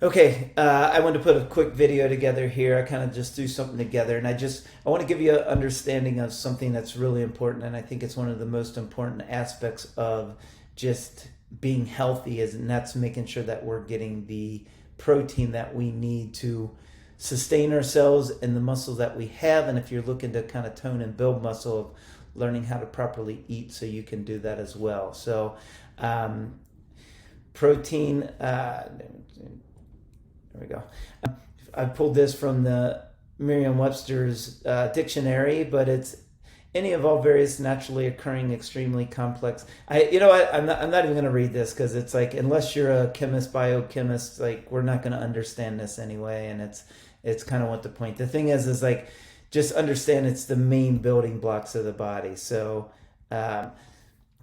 Okay, I wanted to put a quick video together here. I kind of just threw something together, and I want to give you an understanding of something that's really important, and I think it's one of the most important aspects of just being healthy and that's making sure that we're getting the protein that we need to sustain ourselves and the muscles that we have. And if you're looking to kind of tone and build muscle, learning how to properly eat so you can do that as well. So, protein. There we go. I pulled this from the Merriam-Webster's dictionary, but it's any of all various naturally occurring extremely complex. You know what? I'm not even going to read this because it's like, unless you're a chemist, biochemist, like we're not going to understand this anyway. And it's kind of what the point. The thing is like, just understand it's the main building blocks of the body. So,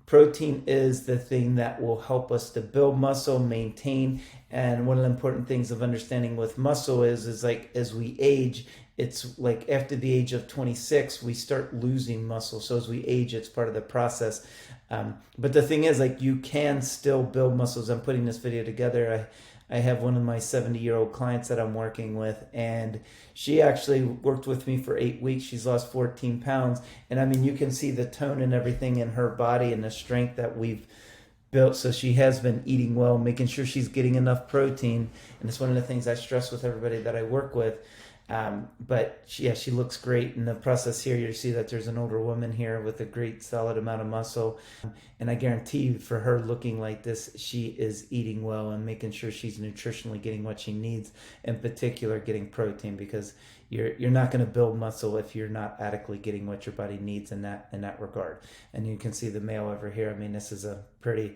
protein is the thing that will help us to build muscle, maintain. And one of the important things of understanding with muscle is like as we age, it's like after the age of 26, we start losing muscle. So as we age, it's part of the process. But the thing is, like, you can still build muscles. I'm putting this video together. I have one of my 70-year-old clients that I'm working with, and she actually worked with me for 8 weeks. She's lost 14 pounds. And I mean, you can see the tone and everything in her body and the strength that we've built. So she has been eating well, making sure she's getting enough protein. And it's one of the things I stress with everybody that I work with. But she looks great in the process here. You see that there's an older woman here with a great solid amount of muscle. And I guarantee you, for her looking like this, she is eating well and making sure she's nutritionally getting what she needs, in particular getting protein, because you're not going to build muscle if you're not adequately getting what your body needs in that regard. And you can see the male over here. I mean, this is a pretty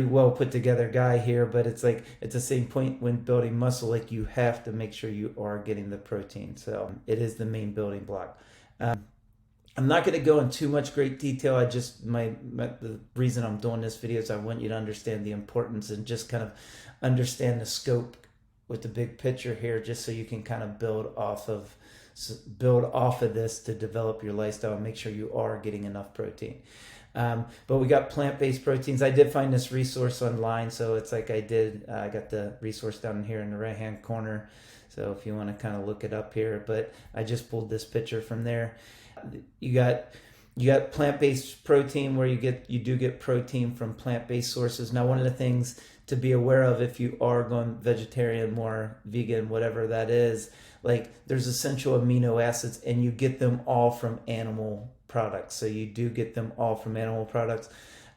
well put together guy here, but it's like at the same point when building muscle, like you have to make sure you are getting the protein. So it is the main building block. I'm not going to go in too much great detail. I just the reason I'm doing this video is I want you to understand the importance and just kind of understand the scope with the big picture here, just so you can kind of build off of this to develop your lifestyle and make sure you are getting enough protein. But we got plant-based proteins. I did find this resource online, so it's like I got the resource down here in the right-hand corner. So if you want to kind of look it up here, but I just pulled this picture from there. You got plant-based protein where you do get protein from plant-based sources. Now, one of the things to be aware of if you are going vegetarian, more vegan, whatever that is, like there's essential amino acids and you get them all from animal products. So you do get them all from animal products.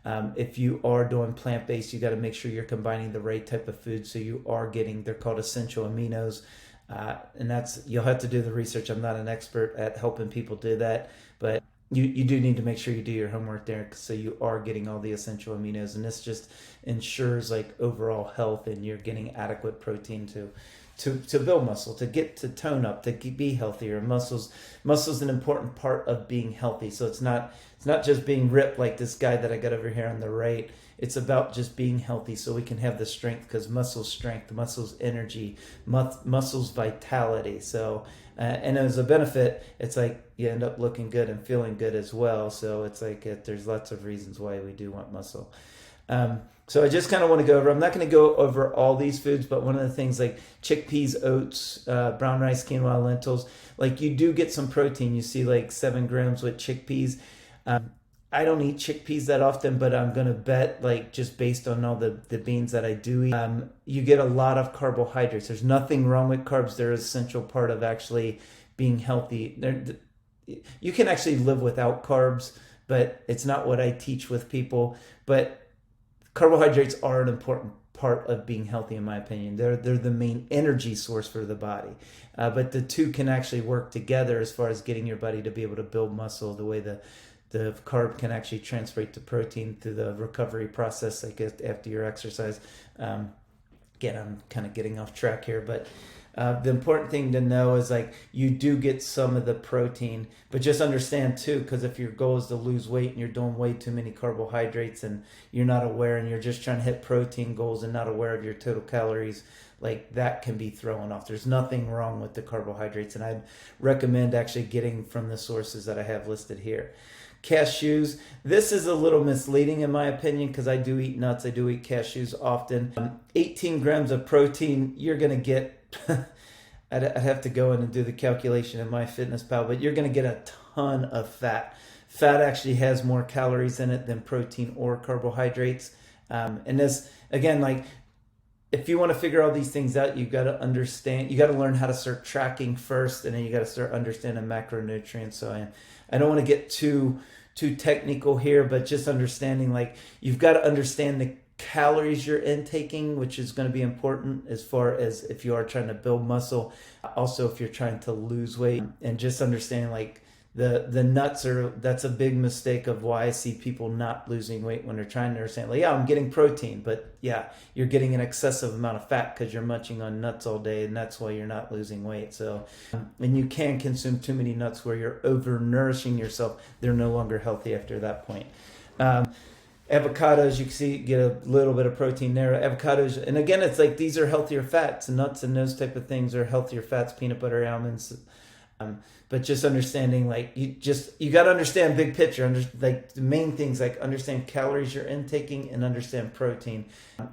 If you are doing plant-based, you got to make sure you're combining the right type of food. So you are getting, they're called essential aminos. And you'll have to do the research. I'm not an expert at helping people do that, but you do need to make sure you do your homework there, so you are getting all the essential aminos, and this just ensures like overall health, and you're getting adequate protein to build muscle, to tone up, to be healthier. Muscles an important part of being healthy. So it's not just being ripped like this guy that I got over here on the right. It's about just being healthy so we can have the strength, because muscles strength, muscles energy, muscles vitality. So and as a benefit, it's like you end up looking good and feeling good as well. So it's like there's lots of reasons why we do want muscle. So I just kind of want to go over, I'm not going to go over all these foods, but one of the things like chickpeas, oats, brown rice, quinoa, lentils, like you do get some protein. You see like 7 grams with chickpeas. I don't eat chickpeas that often, but I'm going to bet, like, just based on all the beans that I do eat, you get a lot of carbohydrates. There's nothing wrong with carbs. They're an essential part of actually being healthy. You can actually live without carbs, but it's not what I teach with people. But carbohydrates are an important part of being healthy, in my opinion. They're the main energy source for the body. But the two can actually work together as far as getting your body to be able to build muscle, the way the carb can actually translate to protein through the recovery process, like after your exercise. Again, I'm kind of getting off track here, but the important thing to know is like you do get some of the protein, but just understand too, because if your goal is to lose weight and you're doing way too many carbohydrates and you're not aware and you're just trying to hit protein goals and not aware of your total calories, like that can be thrown off. There's nothing wrong with the carbohydrates, and I'd recommend actually getting from the sources that I have listed here. Cashews. This is a little misleading in my opinion because I do eat nuts. I do eat cashews often. 18 grams of protein, you're going to get, I'd have to go in and do the calculation in MyFitnessPal, but you're going to get a ton of fat. Fat actually has more calories in it than protein or carbohydrates. And this, again, like, if you want to figure all these things out, you've got to understand, you got to learn how to start tracking first, and then you got to start understanding macronutrients. So I don't want to get too technical here, but just understanding, like, you've got to understand the calories you're intaking, which is going to be important as far as if you are trying to build muscle. Also, if you're trying to lose weight, and just understanding, like, the nuts that's a big mistake of why I see people not losing weight when they're trying to understand, like, yeah, I'm getting protein, but yeah, you're getting an excessive amount of fat because you're munching on nuts all day, and that's why you're not losing weight. So, and you can consume too many nuts where you're over nourishing yourself. They're no longer healthy after that point. Avocados, you can see, get a little bbit of protein there. Avocados, and again, it's like, these are healthier fats. Nuts and those type of things are healthier fats. Peanut butter, almonds. But just understanding, like, you got to understand big picture. Like, the main things, like, understand calories you're intaking and understand protein.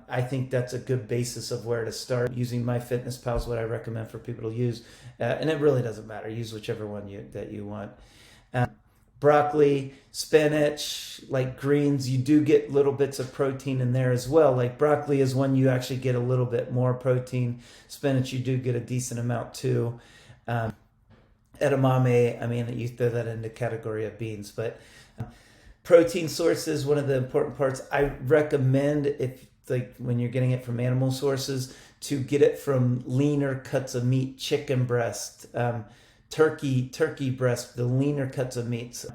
I think that's a good basis of where to start. Using MyFitnessPal is what I recommend for people to use, and it really doesn't matter. Use whichever one that you want. Broccoli, spinach, like greens, you do get little bits of protein in there as well. Like, broccoli is one you actually get a little bit more protein. Spinach, you do get a decent amount too. Edamame, I mean, you throw that in the category of beans, but protein sources, one of the important parts. I recommend, if, like, when you're getting it from animal sources, to get it from leaner cuts of meat, chicken breast, turkey breast, the leaner cuts of meats.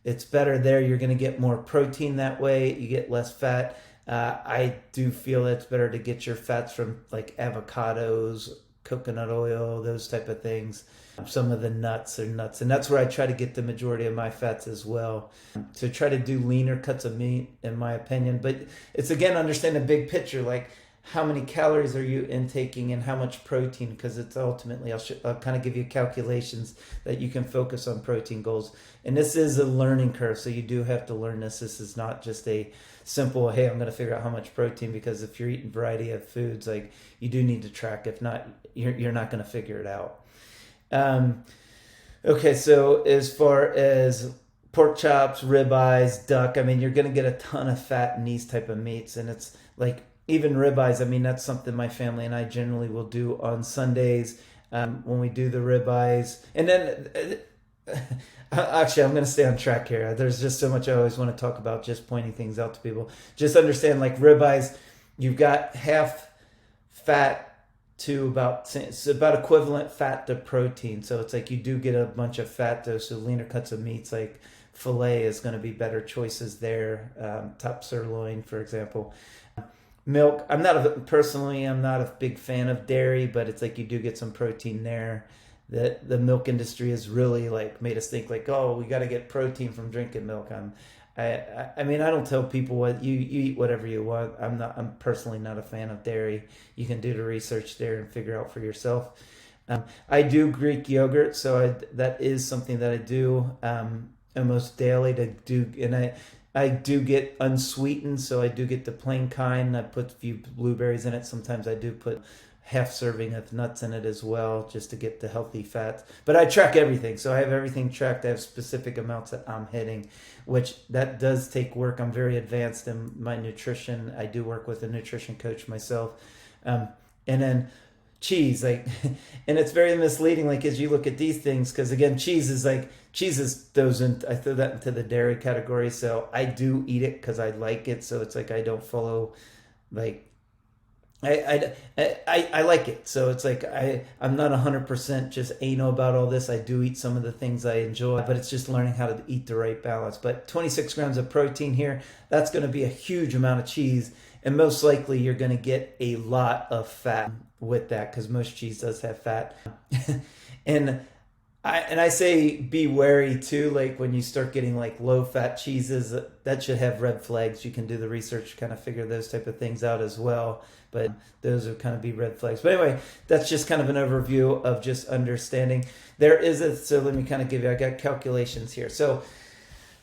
It's better there. You're going to get more protein that way. You get less fat. I do feel it's better to get your fats from, like, avocados, coconut oil, those type of things. Some of the nuts are nuts, and that's where I try to get the majority of my fats as well. So try to do leaner cuts of meat, in my opinion. But it's, again, understand the big picture, like, how many calories are you intaking and how much protein, because it's ultimately, I'll kind of give you calculations that you can focus on protein goals. And this is a learning curve, so you do have to learn this. This is not just a simple, hey, I'm going to figure out how much protein, because if you're eating a variety of foods, like, you do need to track. If not, you're not going to figure it out. Okay, so as far as pork chops, ribeyes, duck, I mean, you're going to get a ton of fat in these type of meats. And it's like, even ribeyes, I mean, that's something my family and I generally will do on Sundays when we do the ribeyes. And then, actually, I'm going to stay on track here. There's just so much I always want to talk about, just pointing things out to people. Just understand, like, ribeyes, you've got half fat to it's about equivalent fat to protein. So it's like, you do get a bunch of fat though. So leaner cuts of meats, like filet, is going to be better choices there. Top sirloin, for example. Milk, I'm not a big fan of dairy, but it's like, you do get some protein there. The milk industry has really, like, made us think, like, oh, we got to get protein from drinking milk. I mean, I don't tell people what you eat, whatever you want. I'm personally not a fan of dairy. You can do the research there and figure out for yourself. I do Greek yogurt, so that is something that I do almost daily to do, and I do get unsweetened, so I do get the plain kind. I put a few blueberries in it. Sometimes I do put half serving of nuts in it as well, just to get the healthy fats. But I track everything, so I have everything tracked. I have specific amounts that I'm hitting, which that does take work. I'm very advanced in my nutrition. I do work with a nutrition coach myself. And then cheese, like, and it's very misleading, like, as you look at these things, because again, cheese is I throw that into the dairy category. So I do eat it because I like it. So it's like, I don't follow, like, I like it. So it's like, I'm not 100% just anal about all this. I do eat some of the things I enjoy, but it's just learning how to eat the right balance. But 26 grams of protein here, that's going to be a huge amount of cheese. And most likely you're going to get a lot of fat with that, because most cheese does have fat. and I say be wary too, like, when you start getting, like, low fat cheeses, that should have red flags. You can do the research to kind of figure those type of things out as well, but those would kind of be red flags. But anyway, that's just kind of an overview of just understanding. So let me kind of give you, I got calculations here. So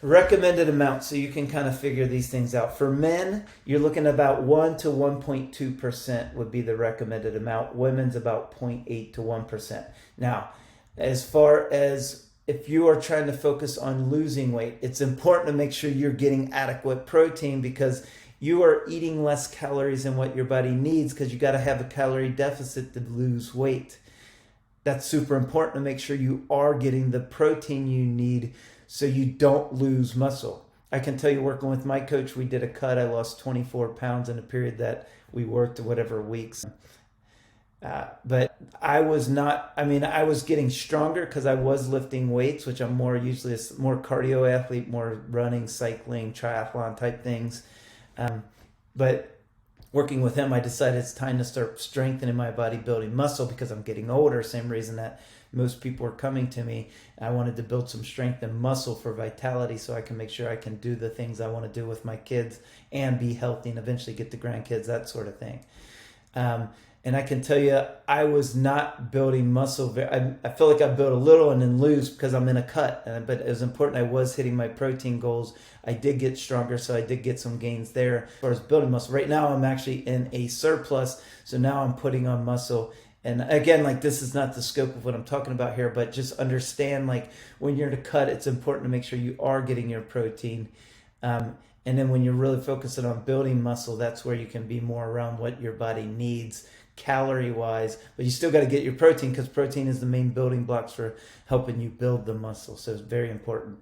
Recommended amount, so you can kind of figure these things out. For men, you're looking at about 1 to 1.2% would be the recommended amount. Women's about 0.8 to 1%. Now, as far as if you are trying to focus on losing weight, it's important to make sure you're getting adequate protein, because you are eating less calories than what your body needs, because you got to have a calorie deficit to lose weight. That's super important to make sure you are getting the protein you need so you don't lose muscle. I can tell you, working with my coach, we did a cut. I lost 24 pounds in a period that we worked whatever weeks. But I was not, I was getting stronger because I was lifting weights, which I'm usually a more cardio athlete, more running, cycling, triathlon type things. But working with him, I decided it's time to start strengthening my body, building muscle, because I'm getting older. Same reason that most people are coming to me. I wanted to build some strength and muscle for vitality, so I can make sure I can do the things I want to do with my kids and be healthy and eventually get the grandkids, that sort of thing. And I can tell you, I was not building muscle. I feel like I built a little and then lose because I'm in a cut. But it was important. I was hitting my protein goals. I did get stronger, so I did get some gains there as far as building muscle. Right now, I'm actually in a surplus, so now I'm putting on muscle. And again, like, this is not the scope of what I'm talking about here, but just understand, like, when you're in a cut, it's important to make sure you are getting your protein. And then when you're really focusing on building muscle, that's where you can be more around what your body needs calorie-wise. But you still got to get your protein, because protein is the main building blocks for helping you build the muscle. So it's very important.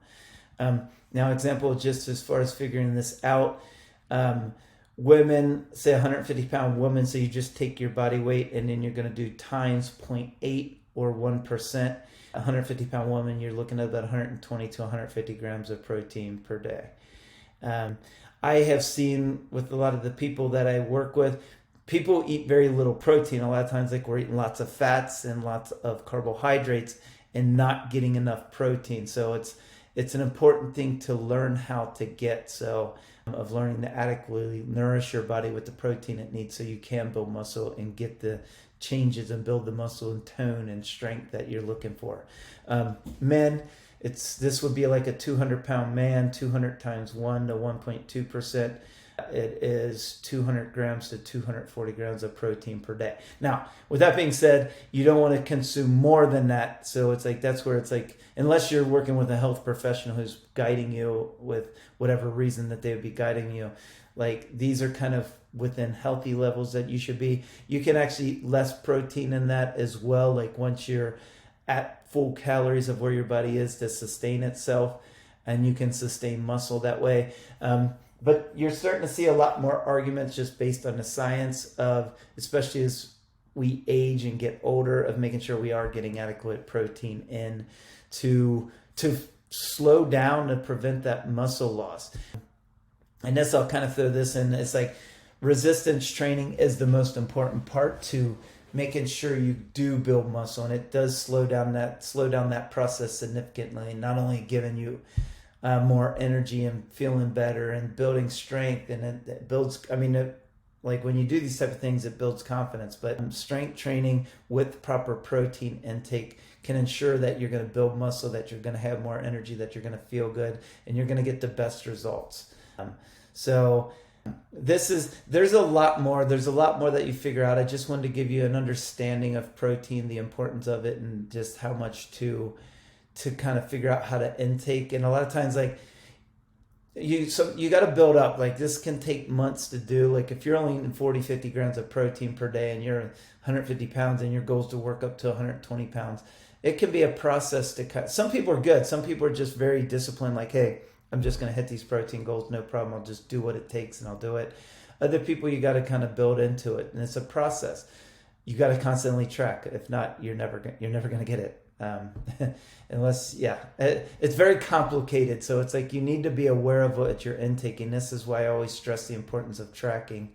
Now, example, just as far as figuring this out, women, say 150-pound woman, so you just take your body weight and then you're going to do times 0.8 or 1%. 150-pound woman, you're looking at about 120 to 150 grams of protein per day. I have seen with a lot of the people that I work with, people eat very little protein. A lot of times, like, we're eating lots of fats and lots of carbohydrates and not getting enough protein. So it's an important thing to learn how to get. So of learning to adequately nourish your body with the protein it needs so you can build muscle and get the changes and build the muscle and tone and strength that you're looking for. Men, this would be like a 200-pound man. 200 times 1 to 1.2%. It is 200 grams to 240 grams of protein per day. Now, with that being said, you don't want to consume more than that. So it's like, that's where it's like, unless you're working with a health professional who's guiding you with whatever reason that they would be guiding you, like, these are kind of within healthy levels that you should be. You can actually eat less protein in that as well. Like, once you're at full calories of where your body is to sustain itself, and you can sustain muscle that way. But you're starting to see a lot more arguments just based on the science of, especially as we age and get older, of making sure we are getting adequate protein in to slow down to prevent that muscle loss. And this, I'll kind of throw this in. It's like resistance training is the most important part to making sure you do build muscle, and it does slow down that process significantly. Not only giving you more energy and feeling better and building strength, and it builds, like, when you do these type of things, it builds confidence. But strength training with proper protein intake can ensure that you're going to build muscle, that you're going to have more energy, that you're going to feel good, and you're going to get the best results. So there's a lot more that you figure out. I just wanted to give you an understanding of protein, the importance of it, and just how much to kind of figure out how to intake. And a lot of times, like, you got to build up. Like, this can take months to do. Like, if you're only eating 40-50 grams of protein per day and you're 150 pounds and your goal is to work up to 120 pounds, it can be a process to cut. Some people are good. Some people are just very disciplined, like, hey, I'm just going to hit these protein goals, no problem. I'll just do what it takes and I'll do it. Other people, you got to kind of build into it, and it's a process. You got to constantly track. If not, you're never going to get it. It's very complicated. So it's like, you need to be aware of what you're intaking. This is why I always stress the importance of tracking.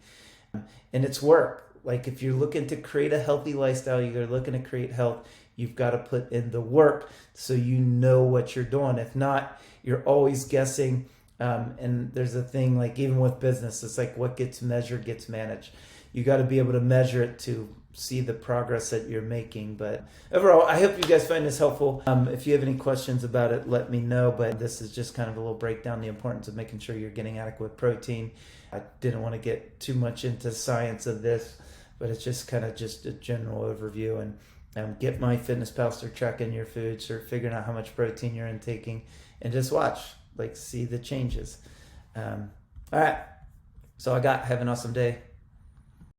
And it's work. Like, if you're looking to create a healthy lifestyle, you're looking to create health, you've got to put in the work so you know what you're doing. If not, you're always guessing. And there's a thing, like, even with business, it's like, what gets measured gets managed. You got to be able to measure it to see the progress that you're making. But overall, I hope you guys find this helpful. If you have any questions about it, let me know. But this is just kind of a little breakdown, the importance of making sure you're getting adequate protein. I didn't want to get too much into science of this, but it's just kind of just a general overview. And get my Fitness Pal, start tracking your food, start figuring out how much protein you're intaking, and just watch, like, see the changes. All right. So have an awesome day.